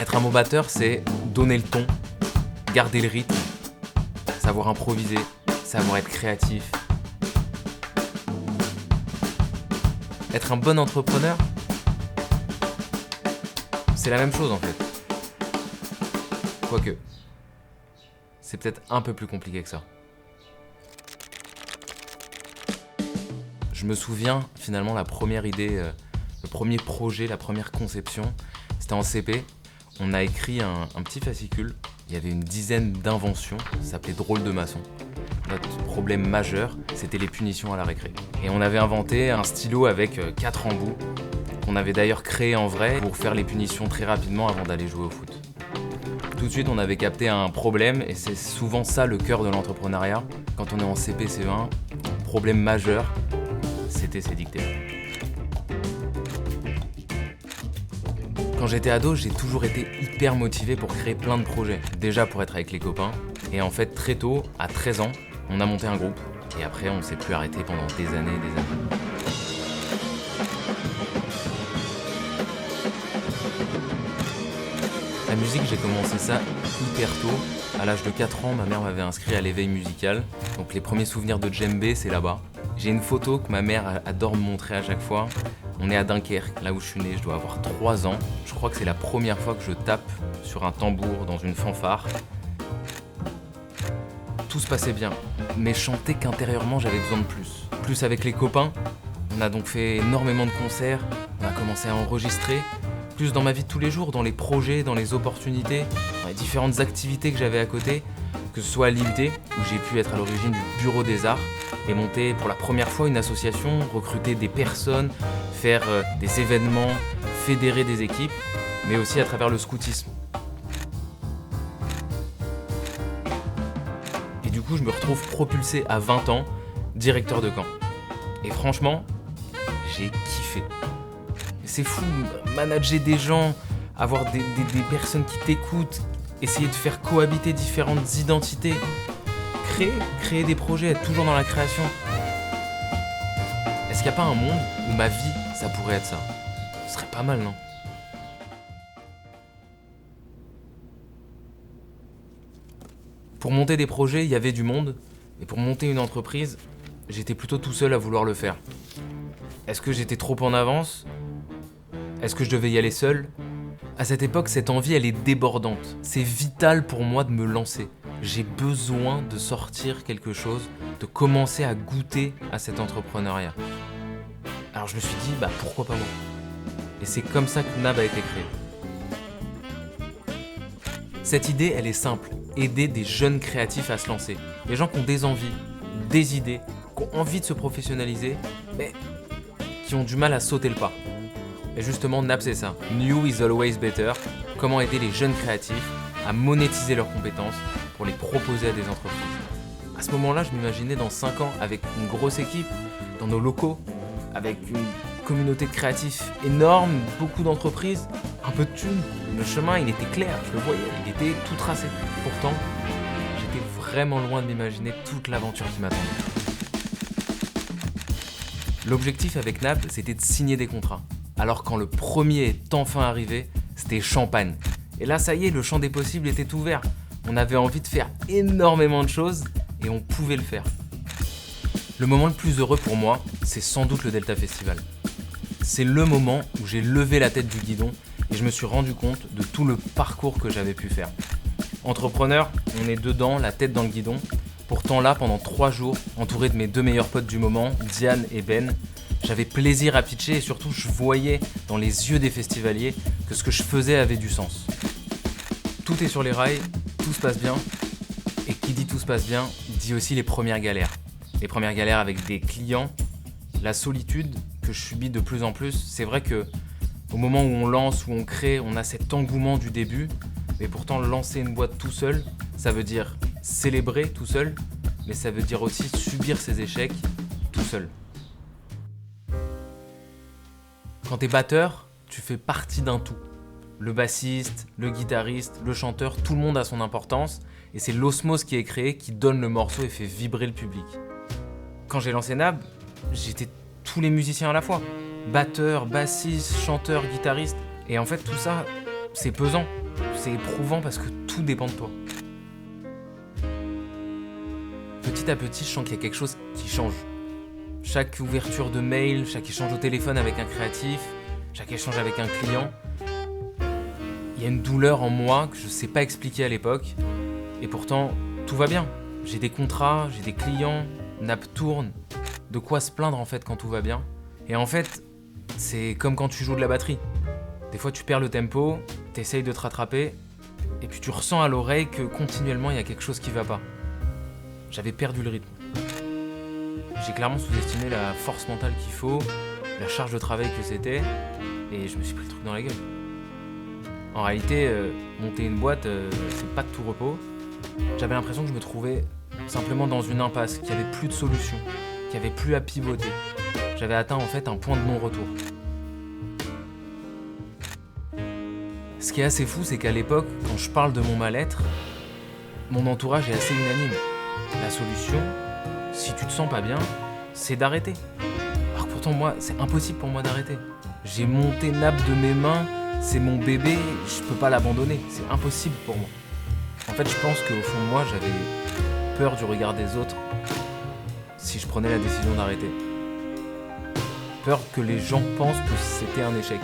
Être un bon batteur, c'est donner le ton, garder le rythme, savoir improviser, savoir être créatif. Être un bon entrepreneur, c'est la même chose en fait. Quoique, c'est peut-être un peu plus compliqué que ça. Je me souviens finalement la première idée, le premier projet, la première conception, c'était en CP. On a écrit un petit fascicule, il y avait une dizaine d'inventions, ça s'appelait Drôle de maçon. Notre problème majeur, c'était les punitions à la récré. Et on avait inventé un stylo avec 4 embouts, qu'on avait d'ailleurs créé en vrai pour faire les punitions très rapidement avant d'aller jouer au foot. Tout de suite, on avait capté un problème, et c'est souvent ça le cœur de l'entrepreneuriat. Quand on est en CP, CE1, problème majeur, c'était ces dictées. Quand j'étais ado, j'ai toujours été hyper motivé pour créer plein de projets. Déjà pour être avec les copains, et en fait très tôt, à 13 ans, on a monté un groupe, et après on s'est plus arrêté pendant des années et des années. La musique, j'ai commencé ça hyper tôt. À l'âge de 4 ans, ma mère m'avait inscrit à l'éveil musical. Donc les premiers souvenirs de djembé, c'est là-bas. J'ai une photo que ma mère adore me montrer à chaque fois. On est à Dunkerque, là où je suis né, je dois avoir 3 ans. Je crois que c'est la première fois que je tape sur un tambour dans une fanfare. Tout se passait bien, mais je sentais qu'intérieurement j'avais besoin de plus. Plus avec les copains, on a donc fait énormément de concerts, on a commencé à enregistrer. Plus dans ma vie de tous les jours, dans les projets, dans les opportunités, dans les différentes activités que j'avais à côté, que ce soit à l'IUT, où j'ai pu être à l'origine du Bureau des Arts, et monter pour la première fois une association, recruter des personnes, faire des événements, fédérer des équipes, mais aussi à travers le scoutisme. Et du coup, je me retrouve propulsé à 20 ans, directeur de camp. Et franchement, j'ai kiffé. C'est fou, manager des gens, avoir des personnes qui t'écoutent, essayer de faire cohabiter différentes identités, créer des projets, être toujours dans la création. Est-ce qu'il n'y a pas un monde où ma vie, ça pourrait être ça? Ce serait pas mal, non? Pour monter des projets, il y avait du monde, et pour monter une entreprise, j'étais plutôt tout seul à vouloir le faire. Est-ce que j'étais trop en avance? Est-ce que je devais y aller seul? À cette époque, cette envie, elle est débordante. C'est vital pour moi de me lancer. J'ai besoin de sortir quelque chose, de commencer à goûter à cet entrepreneuriat. Alors je me suis dit, pourquoi pas moi? Et c'est comme ça que Nab a été créé. Cette idée, elle est simple. Aider des jeunes créatifs à se lancer. Des gens qui ont des envies, des idées, qui ont envie de se professionnaliser, mais qui ont du mal à sauter le pas. Et justement, Nab, c'est ça. New is always better. Comment aider les jeunes créatifs à monétiser leurs compétences pour les proposer à des entreprises. À ce moment-là, je m'imaginais dans 5 ans avec une grosse équipe, dans nos locaux, avec une communauté de créatifs énorme, beaucoup d'entreprises, un peu de thunes. Le chemin, il était clair, je le voyais, il était tout tracé. Pourtant, j'étais vraiment loin de m'imaginer toute l'aventure qui m'attendait. L'objectif avec Nab, c'était de signer des contrats. Alors quand le premier est enfin arrivé, c'était champagne. Et là, ça y est, le champ des possibles était ouvert. On avait envie de faire énormément de choses et on pouvait le faire. Le moment le plus heureux pour moi, c'est sans doute le Delta Festival. C'est le moment où j'ai levé la tête du guidon et je me suis rendu compte de tout le parcours que j'avais pu faire. Entrepreneur, on est dedans, la tête dans le guidon. Pourtant là, pendant 3 jours, entouré de mes 2 meilleurs potes du moment, Diane et Ben, j'avais plaisir à pitcher et surtout je voyais dans les yeux des festivaliers que ce que je faisais avait du sens. Tout est sur les rails, tout se passe bien, et qui dit tout se passe bien, dit aussi les premières galères. Les premières galères avec des clients, la solitude que je subis de plus en plus. C'est vrai que au moment où on lance, où on crée, on a cet engouement du début, mais pourtant lancer une boîte tout seul, ça veut dire célébrer tout seul, mais ça veut dire aussi subir ses échecs tout seul. Quand t'es batteur, tu fais partie d'un tout. Le bassiste, le guitariste, le chanteur, tout le monde a son importance et c'est l'osmose qui est créée qui donne le morceau et fait vibrer le public. Quand j'ai lancé Nab, j'étais tous les musiciens à la fois. Batteur, bassiste, chanteur, guitariste. Et en fait tout ça, c'est pesant. c'est éprouvant parce que tout dépend de toi. Petit à petit, je sens qu'il y a quelque chose qui change. Chaque ouverture de mail, chaque échange au téléphone avec un créatif, chaque échange avec un client, il y a une douleur en moi que je ne sais pas expliquer à l'époque. Et pourtant, tout va bien. J'ai des contrats, j'ai des clients, Nap tourne. De quoi se plaindre en fait quand tout va bien. Et en fait, c'est comme quand tu joues de la batterie. Des fois tu perds le tempo, t'essayes de te rattraper, et puis tu ressens à l'oreille que continuellement il y a quelque chose qui va pas. J'avais perdu le rythme. J'ai clairement sous-estimé la force mentale qu'il faut, la charge de travail que c'était, et je me suis pris le truc dans la gueule. En réalité, monter une boîte, c'est pas de tout repos. J'avais l'impression que je me trouvais simplement dans une impasse, qu'il n'y avait plus de solution, qu'il n'y avait plus à pivoter. J'avais atteint en fait un point de non-retour. Ce qui est assez fou, c'est qu'à l'époque, quand je parle de mon mal-être, mon entourage est assez unanime. La solution, si tu te sens pas bien, c'est d'arrêter. Alors que pourtant moi, c'est impossible pour moi d'arrêter. J'ai monté Nap de mes mains, c'est mon bébé, je peux pas l'abandonner, c'est impossible pour moi. En fait, je pense qu'au fond de moi, j'avais peur du regard des autres si je prenais la décision d'arrêter. Peur que les gens pensent que c'était un échec.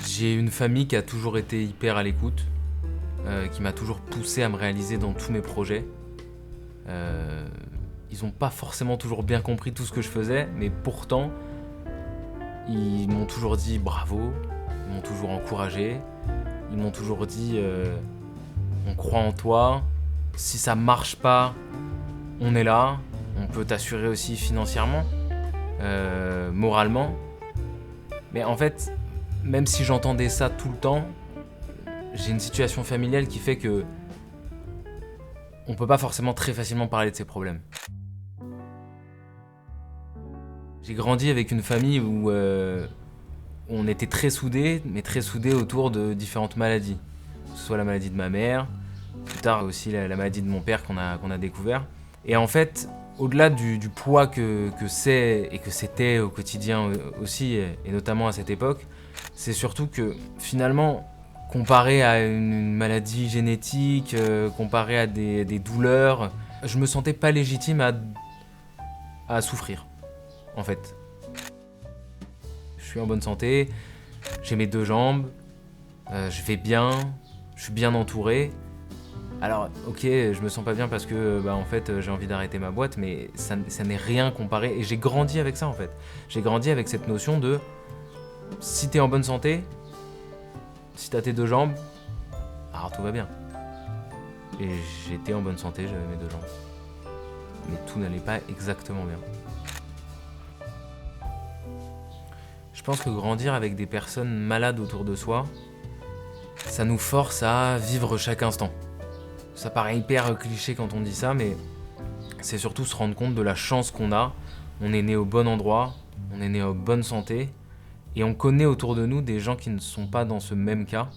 J'ai une famille qui a toujours été hyper à l'écoute, qui m'a toujours poussé à me réaliser dans tous mes projets. Ils n'ont pas forcément toujours bien compris tout ce que je faisais, mais pourtant, ils m'ont toujours dit bravo, ils m'ont toujours encouragé, ils m'ont toujours dit on croit en toi, si ça marche pas, on est là, on peut t'assurer aussi financièrement, moralement. Mais en fait, même si j'entendais ça tout le temps, j'ai une situation familiale qui fait que on peut pas forcément très facilement parler de ses problèmes. J'ai grandi avec une famille où on était très soudés, mais très soudés autour de différentes maladies. Que ce soit la maladie de ma mère, plus tard aussi la maladie de mon père qu'on a découvert. Et en fait, au-delà du poids que c'est et que c'était au quotidien aussi, et notamment à cette époque, c'est surtout que finalement, comparé à une maladie génétique, comparé à des douleurs, je me sentais pas légitime à souffrir, en fait. Je suis en bonne santé, j'ai mes 2 jambes, je vais bien, je suis bien entouré. Alors, ok, je me sens pas bien parce que en fait, j'ai envie d'arrêter ma boîte, mais ça n'est rien comparé. Et j'ai grandi avec ça, en fait. J'ai grandi avec cette notion de si t'es en bonne santé, si t'as tes 2 jambes, alors tout va bien. Et j'étais en bonne santé, j'avais mes 2 jambes. Mais tout n'allait pas exactement bien. Je pense que grandir avec des personnes malades autour de soi, ça nous force à vivre chaque instant. Ça paraît hyper cliché quand on dit ça, mais c'est surtout se rendre compte de la chance qu'on a. On est né au bon endroit, on est né en bonne santé, et on connaît autour de nous des gens qui ne sont pas dans ce même cas.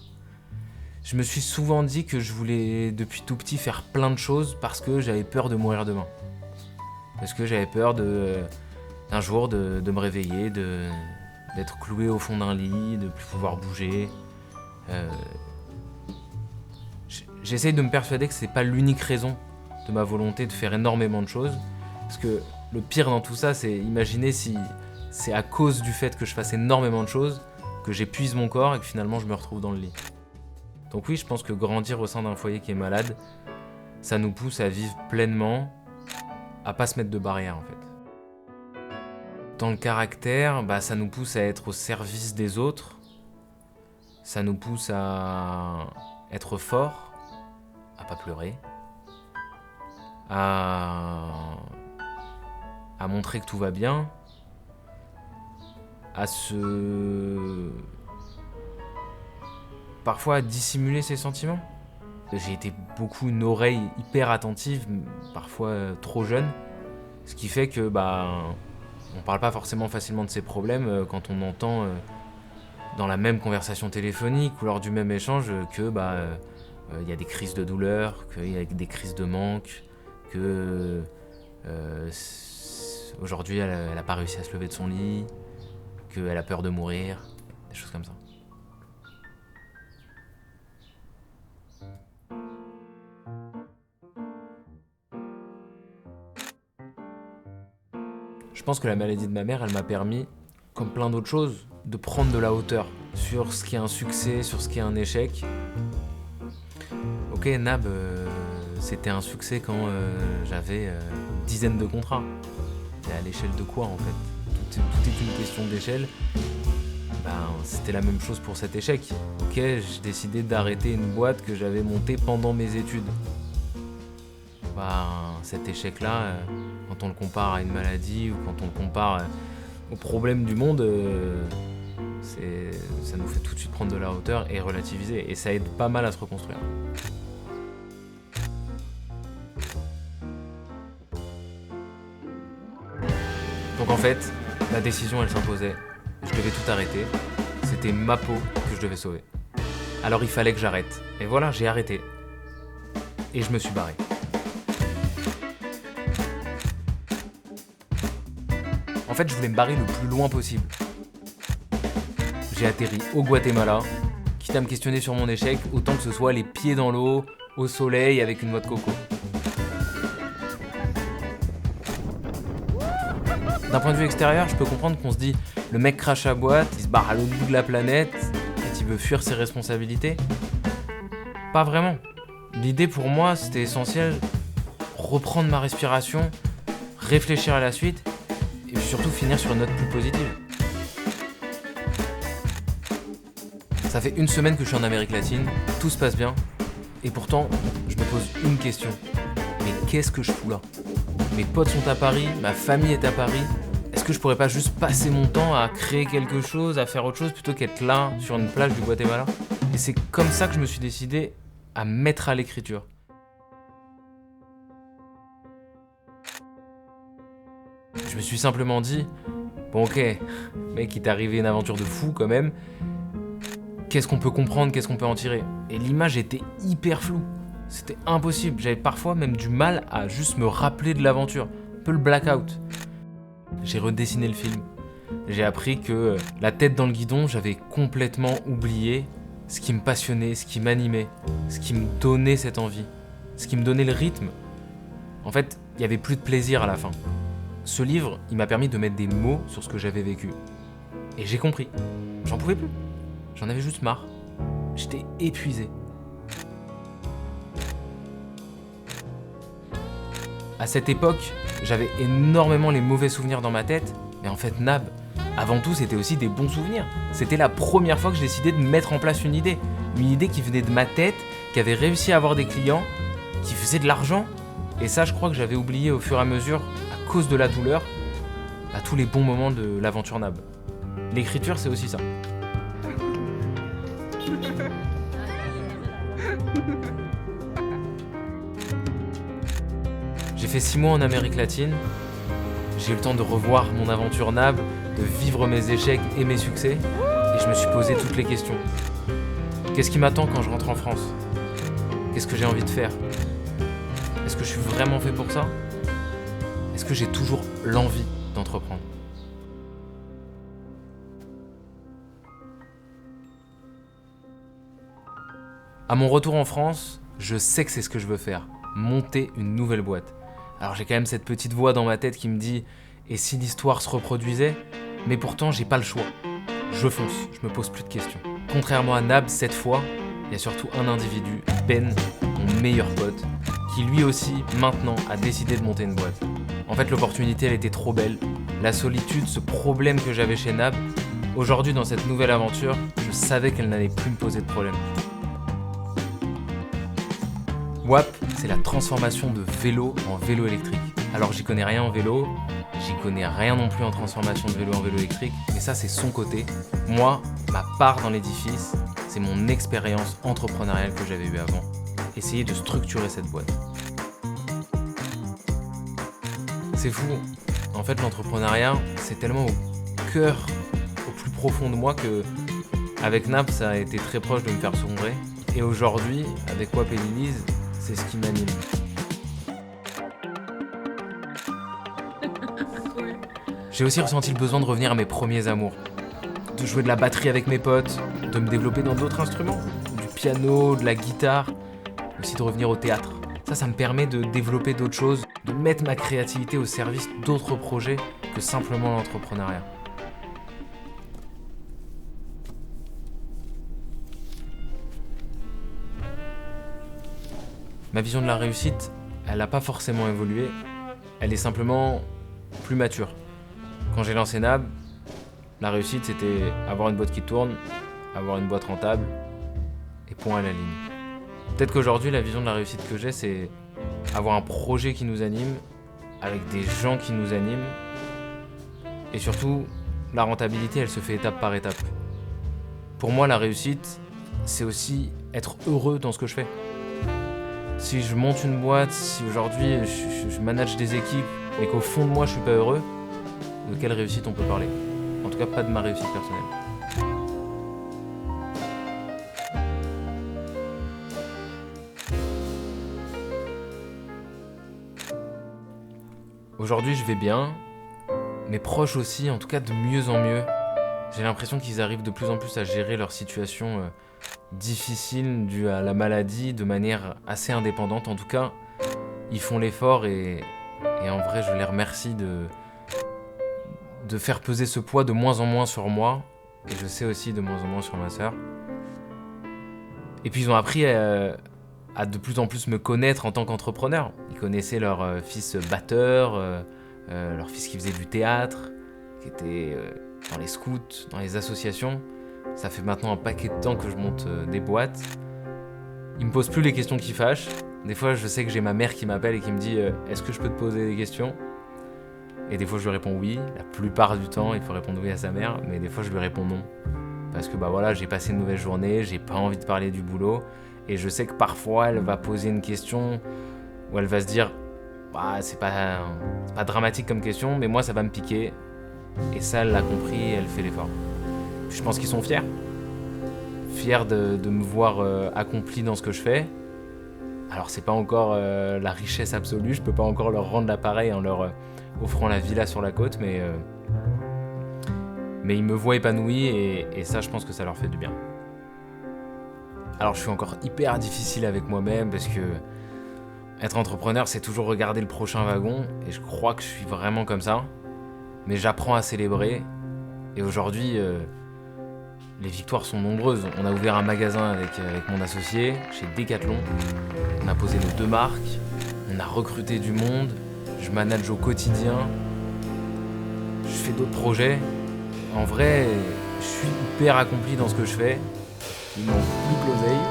Je me suis souvent dit que je voulais, depuis tout petit, faire plein de choses parce que j'avais peur de mourir demain. Parce que j'avais peur d'un jour de me réveiller, d'être cloué au fond d'un lit, de plus pouvoir bouger. J'essaye de me persuader que c'est pas l'unique raison de ma volonté de faire énormément de choses. Parce que le pire dans tout ça, c'est imaginer si c'est à cause du fait que je fasse énormément de choses que j'épuise mon corps et que finalement je me retrouve dans le lit. Donc oui, je pense que grandir au sein d'un foyer qui est malade, ça nous pousse à vivre pleinement, à pas se mettre de barrières en fait. Dans le caractère, ça nous pousse à être au service des autres, ça nous pousse à être fort, à pas pleurer, à montrer que tout va bien, parfois à dissimuler ses sentiments. J'ai été beaucoup une oreille hyper attentive, parfois trop jeune, ce qui fait que on parle pas forcément facilement de ses problèmes quand on entend dans la même conversation téléphonique ou lors du même échange que y a des crises de douleur, qu'il y a des crises de manque, que aujourd'hui elle a pas réussi à se lever de son lit, qu'elle a peur de mourir, des choses comme ça. Je pense que la maladie de ma mère, elle m'a permis, comme plein d'autres choses, de prendre de la hauteur sur ce qui est un succès, sur ce qui est un échec. Ok, Nab, c'était un succès quand j'avais une dizaine de contrats. Et à l'échelle de quoi en fait ? Tout est une question d'échelle. C'était la même chose pour cet échec. Ok, j'ai décidé d'arrêter une boîte que j'avais montée pendant mes études. Cet échec-là, quand on le compare à une maladie ou quand on le compare aux problèmes du monde, ça nous fait tout de suite prendre de la hauteur et relativiser. Et ça aide pas mal à se reconstruire. Donc en fait, la décision elle s'imposait. Je devais tout arrêter. C'était ma peau que je devais sauver. Alors il fallait que j'arrête. Et voilà, j'ai arrêté. Et je me suis barré. En fait, je voulais me barrer le plus loin possible. J'ai atterri au Guatemala, quitte à me questionner sur mon échec, autant que ce soit les pieds dans l'eau, au soleil, avec une noix de coco. D'un point de vue extérieur, je peux comprendre qu'on se dit le mec crache à boîte, il se barre à l'autre bout de la planète, et il veut fuir ses responsabilités. Pas vraiment. L'idée pour moi, c'était essentiel, reprendre ma respiration, réfléchir à la suite, et surtout finir sur une note plus positive. Ça fait une semaine que je suis en Amérique latine, tout se passe bien, et pourtant, je me pose une question. Mais qu'est-ce que je fous là ? Mes potes sont à Paris, ma famille est à Paris. Est-ce que je pourrais pas juste passer mon temps à créer quelque chose, à faire autre chose, plutôt qu'être là, sur une plage du Guatemala ? Et c'est comme ça que je me suis décidé à me mettre à l'écriture. Je me suis simplement dit, bon ok, mec, il t'est arrivé une aventure de fou quand même. Qu'est-ce qu'on peut comprendre, qu'est-ce qu'on peut en tirer ? Et l'image était hyper floue. C'était impossible, j'avais parfois même du mal à juste me rappeler de l'aventure. Un peu le blackout. J'ai redessiné le film. J'ai appris que la tête dans le guidon, j'avais complètement oublié ce qui me passionnait, ce qui m'animait, ce qui me donnait cette envie, ce qui me donnait le rythme. En fait, il n'y avait plus de plaisir à la fin. Ce livre, il m'a permis de mettre des mots sur ce que j'avais vécu. Et j'ai compris. J'en pouvais plus. J'en avais juste marre. J'étais épuisé. À cette époque, j'avais énormément les mauvais souvenirs dans ma tête, mais en fait, Nab, avant tout, c'était aussi des bons souvenirs. C'était la première fois que je décidais de mettre en place une idée qui venait de ma tête, qui avait réussi à avoir des clients, qui faisait de l'argent. Et ça, je crois que j'avais oublié au fur et à mesure, à cause de la douleur, à tous les bons moments de l'aventure Nab. L'écriture, c'est aussi ça. J'ai fait 6 mois en Amérique latine, j'ai eu le temps de revoir mon aventure Nab, de vivre mes échecs et mes succès, et je me suis posé toutes les questions. Qu'est-ce qui m'attend quand je rentre en France ? Qu'est-ce que j'ai envie de faire ? Est-ce que je suis vraiment fait pour ça ? Est-ce que j'ai toujours l'envie d'entreprendre ? À mon retour en France, je sais que c'est ce que je veux faire, monter une nouvelle boîte. Alors j'ai quand même cette petite voix dans ma tête qui me dit « Et si l'histoire se reproduisait ?» Mais pourtant, j'ai pas le choix. Je fonce, je me pose plus de questions. Contrairement à Nab, cette fois, il y a surtout un individu, Ben, mon meilleur pote, qui lui aussi, maintenant, a décidé de monter une boîte. En fait, l'opportunité, elle était trop belle. La solitude, ce problème que j'avais chez Nab, aujourd'hui, dans cette nouvelle aventure, je savais qu'elle n'allait plus me poser de problème. WAP, c'est la transformation de vélo en vélo électrique. Alors j'y connais rien en vélo, j'y connais rien non plus en transformation de vélo en vélo électrique, mais ça c'est son côté. Moi, ma part dans l'édifice, c'est mon expérience entrepreneuriale que j'avais eue avant. Essayer de structurer cette boîte. C'est fou. En fait, l'entrepreneuriat, c'est tellement au cœur, au plus profond de moi que, avec Nab, ça a été très proche de me faire sombrer. Et aujourd'hui, avec WAP et Lilise, c'est ce qui m'anime. J'ai aussi ressenti le besoin de revenir à mes premiers amours. de jouer de la batterie avec mes potes, de me développer dans d'autres instruments, du piano, de la guitare, aussi de revenir au théâtre. Ça me permet de développer d'autres choses, de mettre ma créativité au service d'autres projets que simplement l'entrepreneuriat. Ma vision de la réussite, elle n'a pas forcément évolué, elle est simplement plus mature. Quand j'ai lancé Nab, la réussite c'était avoir une boîte qui tourne, avoir une boîte rentable, et point à la ligne. Peut-être qu'aujourd'hui la vision de la réussite que j'ai, c'est avoir un projet qui nous anime, avec des gens qui nous animent, et surtout, la rentabilité elle se fait étape par étape. Pour moi la réussite, c'est aussi être heureux dans ce que je fais. Si je monte une boîte, si aujourd'hui je manage des équipes, mais qu'au fond de moi je suis pas heureux, de quelle réussite on peut parler? En tout cas pas de ma réussite personnelle. Aujourd'hui je vais bien, mes proches aussi, en tout cas de mieux en mieux. J'ai l'impression qu'ils arrivent de plus en plus à gérer leur situation difficile due à la maladie de manière assez indépendante. En tout cas, ils font l'effort et en vrai, je les remercie de faire peser ce poids de moins en moins sur moi. Et je sais aussi de moins en moins sur ma sœur. Et puis ils ont appris à de plus en plus me connaître en tant qu'entrepreneur. Ils connaissaient leur fils batteur, leur fils qui faisait du théâtre, qui était dans les scouts, dans les associations. Ça fait maintenant un paquet de temps que je monte des boîtes. Ils me posent plus les questions qui fâchent. Des fois, je sais que j'ai ma mère qui m'appelle et qui me dit est-ce que je peux te poser des questions? Et des fois, je lui réponds oui. La plupart du temps, il faut répondre oui à sa mère, mais des fois, je lui réponds non. Parce que voilà, j'ai passé une mauvaise journée, j'ai pas envie de parler du boulot. Et je sais que parfois, elle va poser une question où elle va se dire c'est pas dramatique comme question, mais moi, ça va me piquer. Et ça, elle l'a compris et elle fait l'effort. Je pense qu'ils sont fiers de me voir accompli dans ce que je fais. Alors c'est pas encore la richesse absolue, je peux pas encore leur rendre l'appareil en leur offrant la villa sur la côte, mais ils me voient épanoui et ça je pense que ça leur fait du bien. Alors je suis encore hyper difficile avec moi-même parce que être entrepreneur c'est toujours regarder le prochain wagon et je crois que je suis vraiment comme ça, mais j'apprends à célébrer et aujourd'hui les victoires sont nombreuses. On a ouvert un magasin avec mon associé chez Decathlon. On a posé nos 2 marques. On a recruté du monde. Je manage au quotidien. Je fais d'autres projets. En vrai, je suis hyper accompli dans ce que je fais. Il manque plus que l'oseille.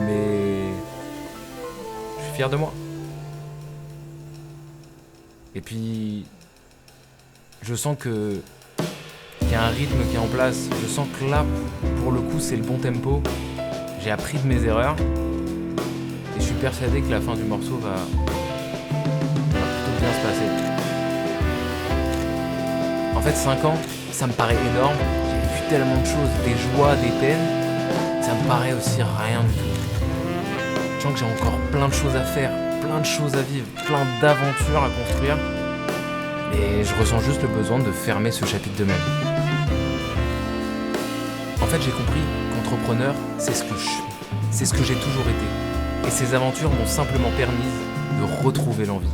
Mais je suis fier de moi. Et puis, je sens qu'il y a un rythme qui est en place. Je sens que là, pour le coup, c'est le bon tempo. J'ai appris de mes erreurs. Et je suis persuadé que la fin du morceau va plutôt bien se passer. En fait, 5 ans, ça me paraît énorme. J'ai vu tellement de choses, des joies, des peines. Ça me paraît aussi rien du tout. Je sens que j'ai encore plein de choses à faire, plein de choses à vivre, plein d'aventures à construire. Et je ressens juste le besoin de fermer ce chapitre de ma vie. En fait, j'ai compris qu'entrepreneur, c'est ce que je suis. C'est ce que j'ai toujours été. Et ces aventures m'ont simplement permis de retrouver l'envie.